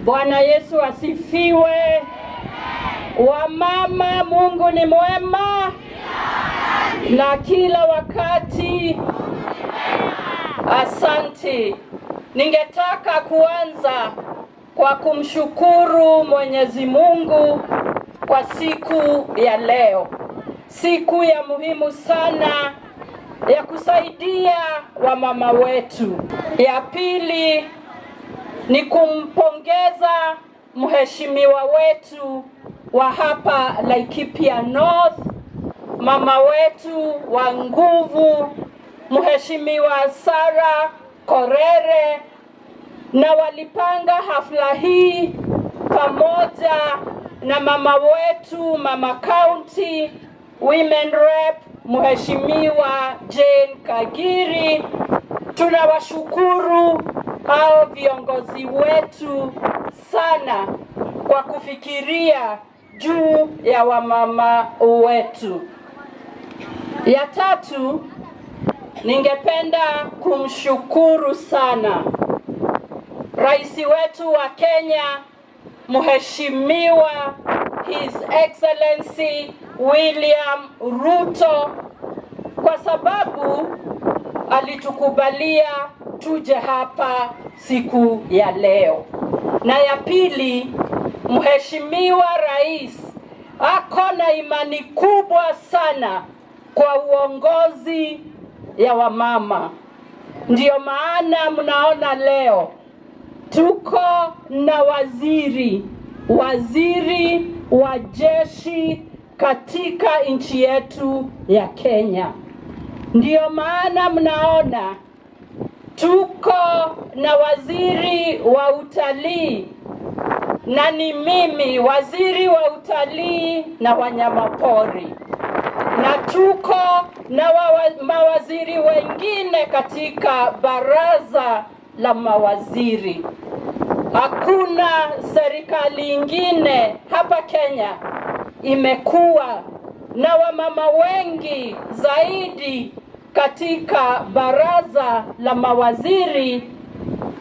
Bwana Yesu asifiwe. Wamama, Mungu ni mwema na kila wakati. Asante. Ningetaka kuanza kwa kumshukuru Mwenyezi Mungu kwa siku ya leo. Siku ya muhimu sana ya kusaidia wamama wetu. Ya pili ni kumpongeza mheshimiwa wetu wa hapa Laikipia North, mama wetu wa nguvu, Mheshimiwa Sarah Korere, na walipanga hafla hii pamoja na mama wetu, mama county women rep, Mheshimiwa Jane Kagiri. Tunawashukuru hao viongozi wetu sana kwa kufikiria juu ya wamama wetu. Ya tatu, ningependa kumshukuru sana Rais wetu wa Kenya, Mheshimiwa His Excellency William Ruto, kwa sababu alitukubalia tuje hapa siku ya leo. Na ya pili, Mheshimiwa Rais ako na imani kubwa sana kwa uongozi ya wamama. Ndiyo maana mnaona leo tuko na waziri wa jeshi katika nchi yetu ya Kenya. Ndiyo maana mnaona tuko na waziri wa utalii, na ni mimi waziri wa utalii na wanyamapori, na tuko na mawaziri wengine katika baraza la mawaziri. Hakuna serikali ingine hapa Kenya imekuwa na wamama wengi zaidi katika baraza la mawaziri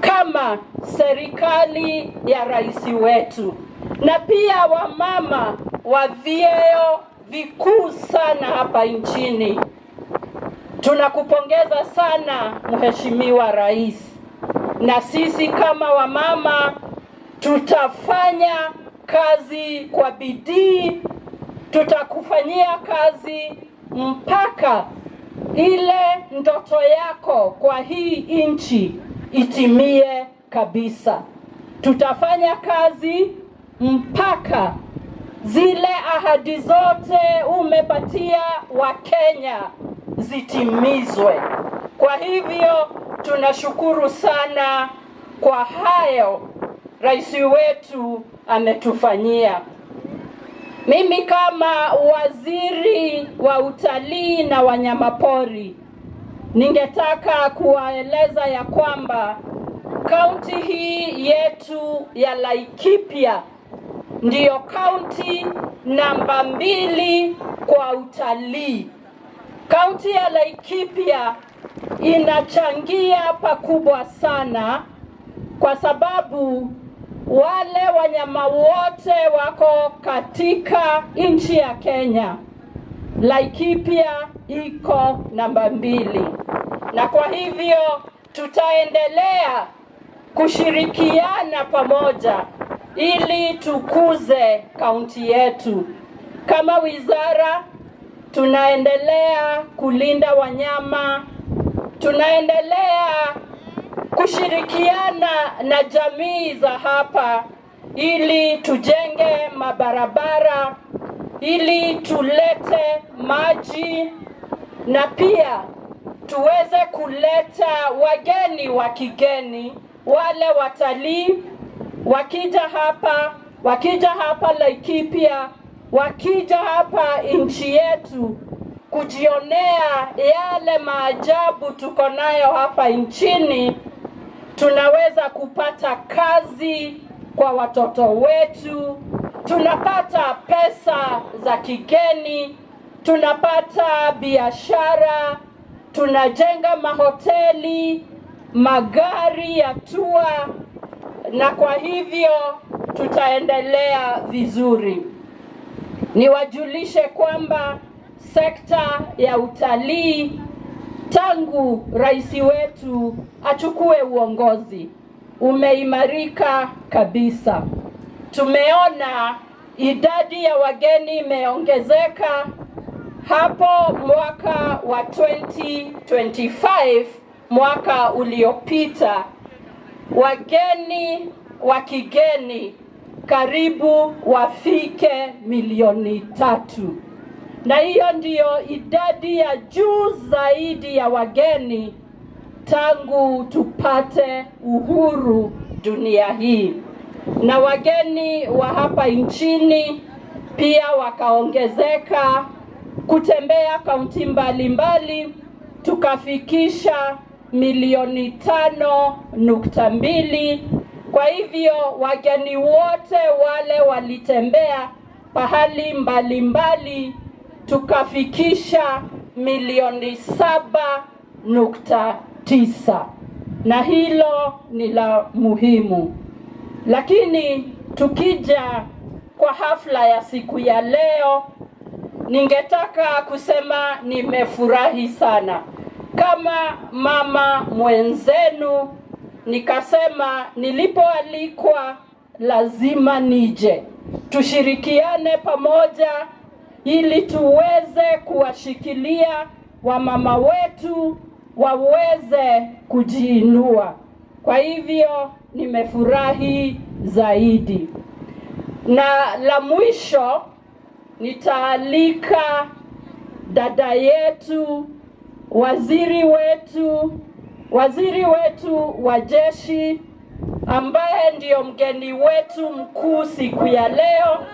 kama serikali ya rais wetu, na pia wamama wa vyeo vikuu sana hapa nchini. Tunakupongeza sana Mheshimiwa Rais, na sisi kama wamama tutafanya kazi kwa bidii, tutakufanyia kazi mpaka ile ndoto yako kwa hii nchi itimie kabisa. Tutafanya kazi mpaka zile ahadi zote umepatia Wakenya zitimizwe. Kwa hivyo tunashukuru sana kwa hayo rais wetu ametufanyia. Mimi kama waziri wa utalii na wanyamapori ningetaka kuwaeleza ya kwamba kaunti hii yetu ya Laikipia ndiyo kaunti namba 2 kwa utalii. Kaunti ya Laikipia inachangia pakubwa sana kwa sababu wale wanyama wote wako katika nchi ya Kenya. Laikipia iko namba 2, na kwa hivyo tutaendelea kushirikiana pamoja ili tukuze kaunti yetu. Kama wizara tunaendelea kulinda wanyama, tunaendelea kushirikiana na jamii za hapa ili tujenge mabarabara, ili tulete maji, na pia tuweze kuleta wageni wa kigeni, wale watalii wakija hapa Laikipia, wakija hapa nchi yetu kujionea yale maajabu tuko nayo hapa nchini, tunaweza kupata kazi kwa watoto wetu, tunapata pesa za kigeni, tunapata biashara, tunajenga mahoteli, magari ya tour, na kwa hivyo tutaendelea vizuri. Niwajulishe kwamba sekta ya utalii tangu rais wetu achukue uongozi umeimarika kabisa. Tumeona idadi ya wageni imeongezeka. Hapo mwaka wa 2025, mwaka uliopita, wageni wa kigeni karibu wafike 3,000,000. Na hiyo ndiyo idadi ya juu zaidi ya wageni tangu tupate uhuru dunia hii. Na wageni wa hapa nchini pia wakaongezeka kutembea kaunti mbalimbali, tukafikisha 5.2. Kwa hivyo wageni wote wale walitembea pahali mbalimbali, tukafikisha 7.9, na hilo ni la muhimu. Lakini tukija kwa hafla ya siku ya leo, ningetaka kusema nimefurahi sana. Kama mama mwenzenu, nikasema nilipoalikwa lazima nije. Tushirikiane pamoja ili tuweze kuwashikilia wamama wetu waweze kujiinua. Kwa hivyo nimefurahi zaidi. Na la mwisho, nitaalika dada yetu, waziri wetu wa jeshi, ambaye ndio mgeni wetu mkuu siku ya leo.